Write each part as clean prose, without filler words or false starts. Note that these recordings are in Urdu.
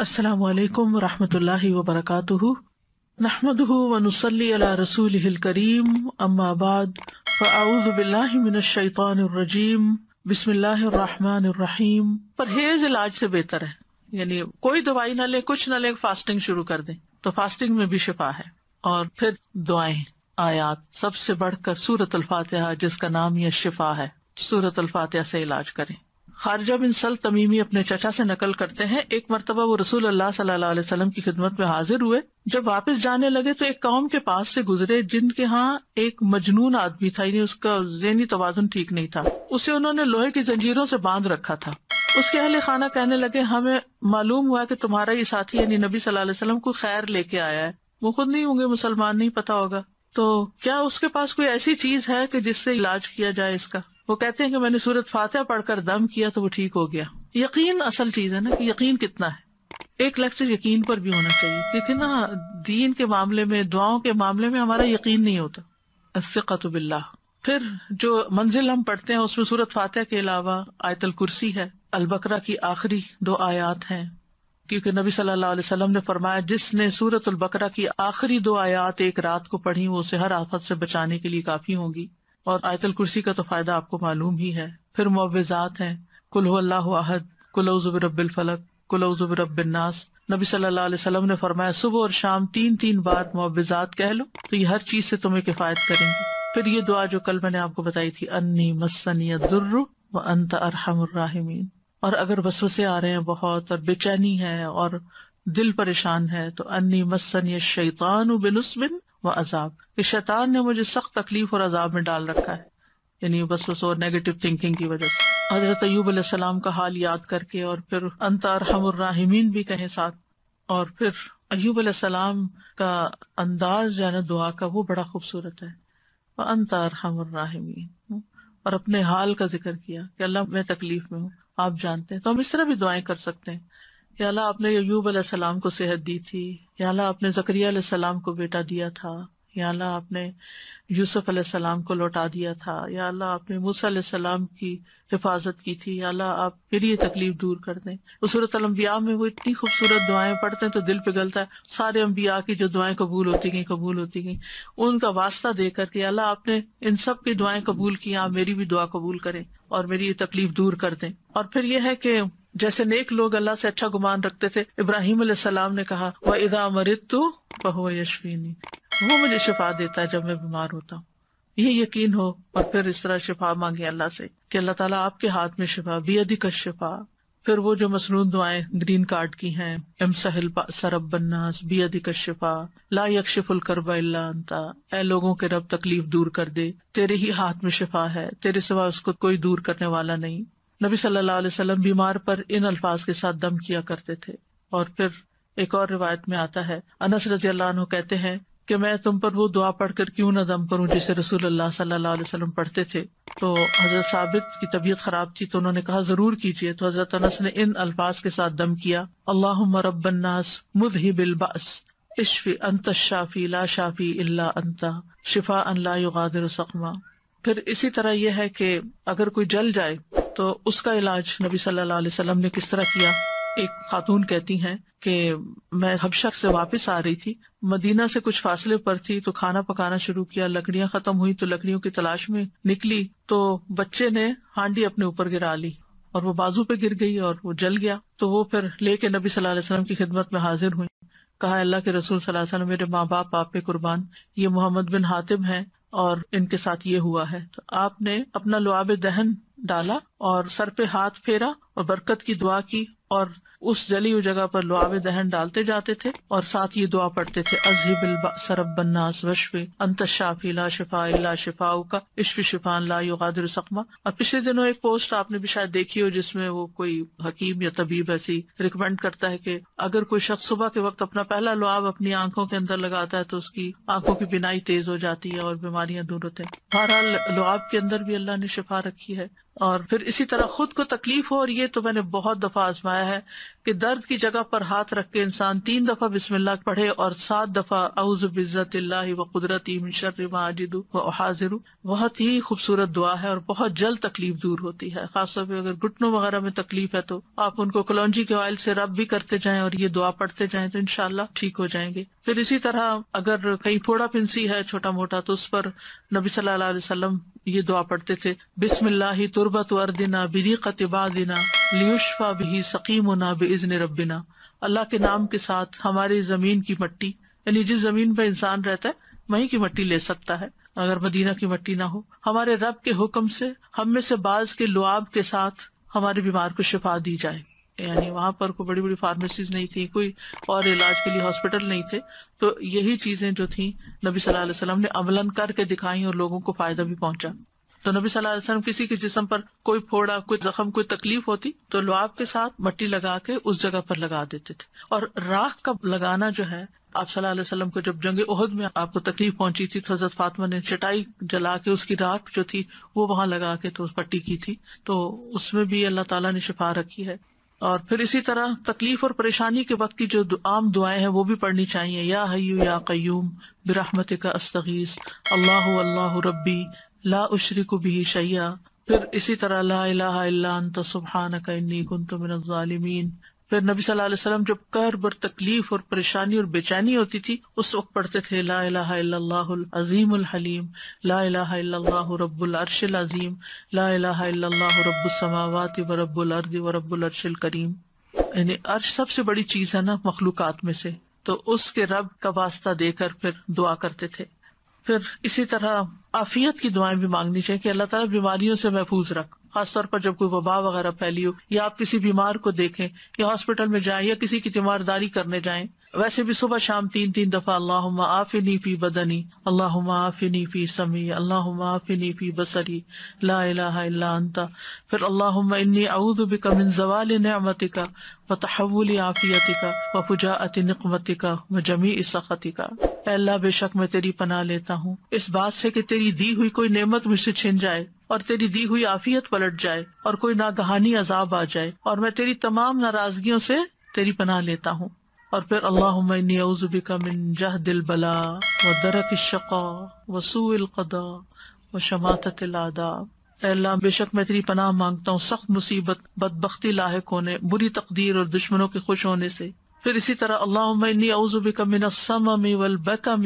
السلام علیکم ورحمۃ اللہ وبرکاتہ، نحمدہ ونصلی علی رسولہ الکریم، اما بعد فاعوذ باللہ من الشیطان الرجیم، بسم اللہ الرحمن الرحیم۔ پرہیز علاج سے بہتر ہے، یعنی کوئی دوائی نہ لے، کچھ نہ لے، فاسٹنگ شروع کر دیں تو فاسٹنگ میں بھی شفا ہے۔ اور پھر دعائیں، آیات، سب سے بڑھ کر سورۃ الفاتحہ جس کا نام یہ شفا ہے، سورۃ الفاتحہ سے علاج کریں۔ خارجہ بن سل تمیمی اپنے چچا سے نقل کرتے ہیں، ایک مرتبہ وہ رسول اللہ صلی اللہ علیہ وسلم کی خدمت میں حاضر ہوئے۔ جب واپس جانے لگے تو ایک قوم کے پاس سے گزرے جن کے ہاں ایک مجنون آدمی تھا، یعنی اس کا ذہنی توازن ٹھیک نہیں تھا۔ اسے انہوں نے لوہے کی زنجیروں سے باندھ رکھا تھا۔ اس کے اہل خانہ کہنے لگے، ہمیں معلوم ہوا کہ تمہارا یہ ساتھی یعنی نبی صلی اللہ علیہ وسلم کو خیر لے کے آیا ہے، وہ خود نہیں ہوں گے مسلمان، نہیں پتا ہوگا، تو کیا اس کے پاس کوئی ایسی چیز ہے کہ جس سے علاج کیا جائے اس کا؟ وہ کہتے ہیں کہ میں نے سورۃ فاتحہ پڑھ کر دم کیا تو وہ ٹھیک ہو گیا۔ یقین اصل چیز ہے نا، کہ یقین کتنا ہے۔ ایک لیکچر یقین پر بھی ہونا چاہیے، کیونکہ نا دین کے معاملے میں، دعاؤں کے معاملے میں ہمارا یقین نہیں ہوتا۔ الثقۃ باللہ۔ پھر جو منزل ہم پڑھتے ہیں اس میں سورۃ فاتحہ کے علاوہ آیت الکرسی ہے، البقرہ کی آخری 2 آیات ہیں، کیونکہ نبی صلی اللہ علیہ وسلم نے فرمایا جس نے سورۃ البقرہ کی آخری 2 آیات ایک رات کو پڑھی وہ اسے ہر آفت سے بچانے کے لیے کافی ہوں گی۔ اور آیت الکرسی کا تو فائدہ آپ کو معلوم ہی ہے۔ پھر معوذات ہیں، قل هو اللہ احد، قل اعوذ برب الفلق، قل اعوذ برب الناس۔ نبی صلی اللہ علیہ وسلم نے فرمایا صبح اور شام 3 بار معوذات کہہ لو تو یہ ہر چیز سے تمہیں کفایت کریں گی۔ پھر یہ دعا جو کل میں نے آپ کو بتائی تھی، انی مسنی الضر وانت ارحم الراحمین۔ اور اگر وسوسے آ رہے ہیں بہت اور بے چینی ہے اور دل پریشان ہے تو انی مسنی الشیطان بنصب وعذاب، کہ شیطان نے مجھے سخت تکلیف اور عذاب میں ڈال رکھا ہے، یعنی وسوسوں اور نیگیٹو تھنکنگ کی وجہ سے۔ حضرت ایوب علیہ السلام کا حال یاد کر کے اور پھر انت ارحم الراحمین بھی کہیں ساتھ۔ اور پھر ایوب علیہ السلام کا انداز جو ہے نا دعا کا، وہ بڑا خوبصورت ہے، وانت ارحم الراحمین، اور اپنے حال کا ذکر کیا کہ اللہ میں تکلیف میں ہوں، آپ جانتے ہیں۔ تو ہم اس طرح بھی دعائیں کر سکتے ہیں، یا اللہ آپ نے ایوب علیہ السلام کو صحت دی تھی، یا اللہ آپ نے زکریا علیہ السلام کو بیٹا دیا تھا، یا اللہ آپ نے یوسف علیہ السلام کو لوٹا دیا تھا، یا اللہ آپ نے موسیٰ علیہ السلام کی حفاظت کی تھی، یا اللہ آپ میری یہ تکلیف دور کر دیں۔ سورۃ الانبیاء میں وہ اتنی خوبصورت دعائیں پڑھتے ہیں تو دل پگھلتا ہے، سارے انبیاء کی جو دعائیں قبول ہوتی گئیں ان کا واسطہ دے کر کے اللہ آپ نے ان سب کی دعائیں قبول کی، آپ میری بھی دعا قبول کریں اور میری یہ تکلیف دور کر دیں۔ اور پھر یہ ہے کہ جیسے نیک لوگ اللہ سے اچھا گمان رکھتے تھے، ابراہیم علیہ السلام نے کہا وَإِذَا مَرِضْتُ فَهُوَ يَشْفِينِ، وہ مجھے شفا دیتا ہے جب میں بیمار ہوتا ہوں۔ یہ یقین ہو اور پھر اس طرح شفا مانگے اللہ سے کہ اللہ تعالیٰ آپ کے ہاتھ میں شفا، بِيَدِكَ الشِّفَاء۔ پھر وہ جو مسنون دعائیں گرین کارڈ کی ہیں، امسح البأس رب الناس بِيَدِكَ الشِّفَاء لا يكشف الكرب الا انت، اے لوگوں کے رب تکلیف دور کر دے، تیرے ہی ہاتھ میں شفا ہے، تیرے سوا اس کو کوئی دور کرنے والا نہیں۔ نبی صلی اللہ علیہ وسلم بیمار پر ان الفاظ کے ساتھ دم کیا کرتے تھے۔ اور پھر ایک اور روایت میں آتا ہے، انس رضی اللہ عنہ کہتے ہیں کہ میں تم پر وہ دعا پڑھ کر کیوں نہ دم کروں جسے رسول اللہ صلی اللہ علیہ وسلم پڑھتے تھے۔ تو حضرت ثابت کی طبیعت خراب تھی تو انہوں نے کہا ضرور کیجیے، تو حضرت انس نے ان الفاظ کے ساتھ دم کیا، اللہم رب الناس مذہب البأس اشفی انت الشافی لا شافی الا انت شفاء لا یغادر سقما۔ پھر اسی طرح یہ ہے کہ اگر کوئی جل جائے تو اس کا علاج نبی صلی اللہ علیہ وسلم نے کس طرح کیا۔ ایک خاتون کہتی ہیں کہ میں حبشہ سے واپس آ رہی تھی، مدینہ سے کچھ فاصلے پر تھی، تو کھانا پکانا شروع کیا، لکڑیاں ختم ہوئی تو لکڑیوں کی تلاش میں نکلی تو بچے نے ہانڈی اپنے اوپر گرا لی اور وہ بازو پہ گر گئی اور وہ جل گیا۔ تو وہ پھر لے کے نبی صلی اللہ علیہ وسلم کی خدمت میں حاضر ہوئی، کہا اللہ کے رسول صلی اللہ علیہ وسلم میرے ماں باپ آپ پہ قربان، یہ محمد بن حاتم ہیں اور ان کے ساتھ یہ ہوا ہے۔ تو آپ نے اپنا لعاب دہن ڈالا اور سر پہ ہاتھ پھیرا اور برکت کی دعا کی، اور اس جلی ہوئی جگہ پر لعاب دہن ڈالتے جاتے تھے اور ساتھ یہ دعا پڑھتے تھے، اذهب البأس رب الناس واشف انت الشافی لا شفاء الا شفاؤک اشف شفاء لا یغادر سقما۔ اور پچھلے دنوں ایک پوسٹ آپ نے بھی شاید دیکھی ہو جس میں وہ کوئی حکیم یا طبیب ایسی ریکمینڈ کرتا ہے کہ اگر کوئی شخص صبح کے وقت اپنا پہلا لعاب اپنی آنکھوں کے اندر لگاتا ہے تو اس کی آنکھوں کی بینائی تیز ہو جاتی ہے اور بیماریاں دور ہوتے ہیں۔ بہرحال لعاب کے اندر بھی اللہ نے شفا رکھی ہے۔ اور پھر اسی طرح خود کو تکلیف ہو، اور یہ تو میں نے بہت دفعہ آزمایا ہے کہ درد کی جگہ پر ہاتھ رکھ کے انسان 3 دفعہ بسم اللہ پڑھے اور 7 دفعہ اعوذ بعزت اللہ و قدرتی من شر ما اجد و احاذر. بہت ہی خوبصورت دعا ہے اور بہت جلد تکلیف دور ہوتی ہے. خاص طور پہ اگر گھٹنوں وغیرہ میں تکلیف ہے تو آپ ان کو کلونجی کے آئل سے رب بھی کرتے جائیں اور یہ دعا پڑھتے جائیں تو انشاءاللہ ٹھیک ہو جائیں گے. پھر اسی طرح اگر کہیں پھوڑا پھنسی ہے چھوٹا موٹا تو اس پر نبی صلی اللہ علیہ وسلم یہ دعا پڑھتے تھے، بسم اللہ تربت اردنا بریقت بادنا لیشفی بہ سقیمنا باذن ربنا. اللہ کے نام کے ساتھ ہماری زمین کی مٹی، یعنی جس زمین پہ انسان رہتا ہے وہیں کی مٹی لے سکتا ہے اگر مدینہ کی مٹی نہ ہو. ہمارے رب کے حکم سے ہم میں سے بعض کے لعاب کے ساتھ ہمارے بیمار کو شفا دی جائے. یعنی وہاں پر کوئی بڑی بڑی فارمیسیز نہیں تھی، کوئی اور علاج کے لیے ہاسپٹل نہیں تھے، تو یہی چیزیں جو تھیں نبی صلی اللہ علیہ وسلم نے عملاً کر کے دکھائیں اور لوگوں کو فائدہ بھی پہنچا. تو نبی صلی اللہ علیہ وسلم کسی کے جسم پر کوئی پھوڑا، کوئی زخم، کوئی تکلیف ہوتی تو لعاب کے ساتھ مٹی لگا کے اس جگہ پر لگا دیتے تھے. اور راکھ کا لگانا جو ہے، آپ صلی اللہ علیہ وسلم کو جب جنگ احد میں آپ کو تکلیف پہنچی تھی تو حضرت فاطمہ نے چٹائی جلا کے اس کی راکھ جو تھی وہ وہاں لگا کے تو پٹی کی تھی، تو اس میں بھی اللہ تعالیٰ نے شفا رکھی ہے. اور پھر اسی طرح تکلیف اور پریشانی کے وقت کی جو عام دعائیں ہیں وہ بھی پڑھنی چاہیے. یا حی یا قیوم برحمتک استغیث اللہ اللہ ربی لا اشرک بہ شیئا. پھر اسی طرح لا الہ الا انت سبحانک انی کنت من الظالمین. پھر نبی صلی اللہ علیہ وسلم جب کرب اور تکلیف اور پریشانی اور بے چینی ہوتی تھی اس وقت پڑھتے تھے لا الہ الا اللہ العظیم الحلیم، لا الہ الا اللہ رب العرش العظیم، لا الہ الا اللہ رب السماوات و رب الارض و رب العرش الکریم. یعنی عرش سب سے بڑی چیز ہے نا مخلوقات میں سے، تو اس کے رب کا واسطہ دے کر پھر دعا کرتے تھے. پھر اسی طرح عافیت کی دعائیں بھی مانگنی چاہیے کہ اللہ تعالیٰ بیماریوں سے محفوظ رکھ، خاص طور پر جب کوئی وبا وغیرہ پھیلی ہو یا آپ کسی بیمار کو دیکھیں یا ہاسپٹل میں جائیں یا کسی کی تیمارداری کرنے جائیں. ویسے بھی صبح شام 3 دفعہ اللہم عافنی فی بدنی، اللہم عافنی فی سمعی، اللہم عافنی فی بصری، لا الہ الا انت. پھر اللہم انی اعوذ بک من زوال نعمتک وتحول عافیتک وفجاءۃ نقمتک وجمیع سخطک. اے اللہ بے شک میں تیری پناہ لیتا ہوں اس بات سے کہ تیری دی ہوئی کوئی نعمت مجھ سے چھن جائے اور تیری دی ہوئی عافیت پلٹ جائے اور کوئی ناگہانی عذاب آ جائے، اور میں تیری تمام ناراضگیوں سے تیری پناہ لیتا ہوں. اور پھر اللہم انی اعوذ بک من جہد البلاء ودرک الشقاء وسوء القضاء وشماتۃ الاعداء. اے اللہ بے شک میں تیری پناہ مانگتا ہوں سخت مصیبت، بدبختی لاحق ہونے، بری تقدیر اور دشمنوں کے خوش ہونے سے. پھر اسی طرح اللہم انی اعوذ بک من السمم والبکم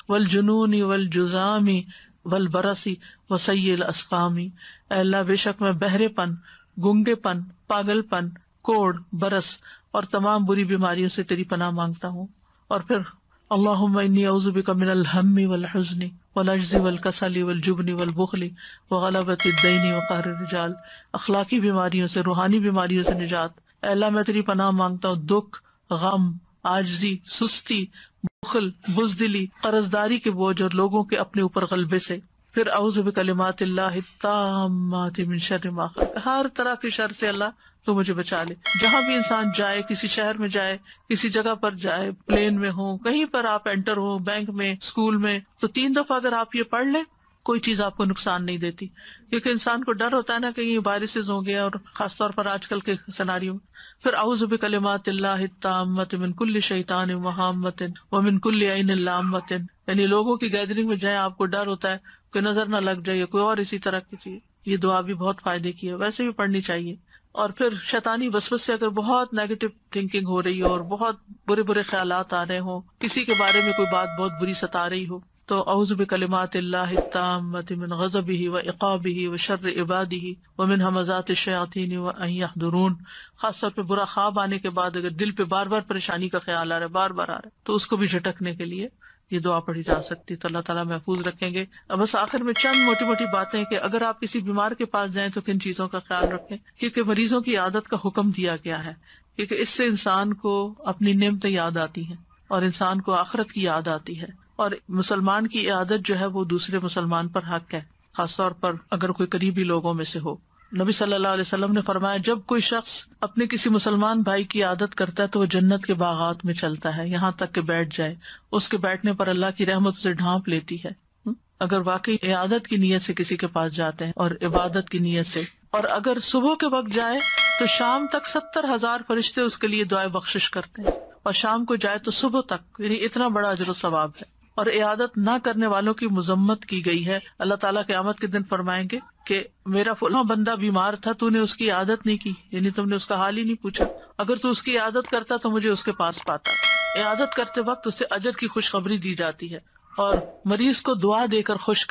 والجنون والجذام والبرص وسیء الاسقام. اے اللہ بے شک میں بہرے پن، گنگے پن، پاگل پن، کوڑ، برس اور تمام بری بیماریوں سے تیری پناہ مانگتا ہوں. اور پھر اللہم انی اعوذ بک من الہم والحزن والعجز والکسل والجبن والبخل وغلبۃ الدین وقہر الرجال. اخلاقی بیماریوں سے، روحانی بیماریوں سے نجات. اے اللہ میں تیری پناہ مانگتا ہوں دکھ، غم، عاجزی، سستی، بخل، بزدلی، قرضداری کے بوجھ اور لوگوں کے اپنے اوپر غلبے سے. پھر اعوذ بکلمات اللہ التامات من شر ما خلق. ہر طرح کے شر سے اللہ تو مجھے بچا لے. جہاں بھی انسان جائے، کسی شہر میں جائے، کسی جگہ پر جائے، پلین میں ہو، کہیں پر آپ انٹر ہو، بینک میں، اسکول میں، تو 3 دفعہ اگر آپ یہ پڑھ لیں کوئی چیز آپ کو نقصان نہیں دیتی. کیونکہ انسان کو ڈر ہوتا ہے نا کہیں وائرسز ہوں گے، اور خاص طور پر آج کل کے سیناریو میں. پھر اعوذ بکلمات اللہ التامات من کل شیطان وہامۃ ومن کل عین لامۃ. یعنی لوگوں کی گیدرنگ میں جائیں، آپ کو ڈر ہوتا ہے کہ نظر نہ لگ جائے کوئی اور اسی طرح کی چیز. یہ دعا بھی بہت فائدے کی ہے، ویسے بھی پڑھنی چاہیے. اور پھر شیطانی وسوسے سے اگر بہت نیگیٹو تھنکنگ ہو رہی ہو اور بہت برے برے خیالات آ رہے ہوں، کسی کے بارے میں کوئی بات بہت بری ستا رہی ہو، تو اعوذ بکلمات اللہ التامات من غضبہ وعقابہ وشر عبادہ ومن ھمزات الشیاطین وان یحضرون. خاص طور پہ برا خواب آنے کے بعد اگر دل پہ بار بار پریشانی کا خیال آ رہا ہے، بار بار آ رہا ہے، تو اس کو بھی جھٹکنے کے لیے یہ دعا پڑھی جا سکتی. تو اللہ تعالیٰ محفوظ رکھیں گے. بس آخر میں چند موٹی موٹی باتیں کہ اگر آپ کسی بیمار کے پاس جائیں تو کن چیزوں کا خیال رکھیں، کیونکہ مریضوں کی عادت کا حکم دیا گیا ہے، کیونکہ اس سے انسان کو اپنی نعمتیں یاد آتی ہیں اور انسان کو آخرت کی یاد آتی ہے. اور مسلمان کی عادت جو ہے وہ دوسرے مسلمان پر حق ہے، خاص طور پر اگر کوئی قریبی لوگوں میں سے ہو. نبی صلی اللہ علیہ وسلم نے فرمایا جب کوئی شخص اپنے کسی مسلمان بھائی کی عادت کرتا ہے تو وہ جنت کے باغات میں چلتا ہے یہاں تک کہ بیٹھ جائے. اس کے بیٹھنے پر اللہ کی رحمت اسے ڈھانپ لیتی ہے. اگر واقعی عادت کی نیت سے کسی کے پاس جاتے ہیں اور عبادت کی نیت سے، اور اگر صبح کے وقت جائے تو شام تک 70,000 فرشتے اس کے لیے دعائیں بخشش کرتے ہیں، اور شام کو جائے تو صبح تک، یعنی اتنا بڑا اجر و ثواب ہے۔ اور عیادت نہ کرنے والوں کی مذمت کی گئی ہے۔ اللہ تعالیٰ قیامت کے دن فرمائیں گے کہ میرا فلاں بندہ بیمار تھا، تو نے اس کی عیادت نہیں کی، یعنی تم نے اس کا حال ہی نہیں پوچھا، اگر تو اس کی عیادت کرتا تو مجھے اس کے پاس پاتا۔ عیادت کرتے وقت اسے اجر کی خوشخبری دی جاتی ہے، اور مریض کو دعا دے کر خوش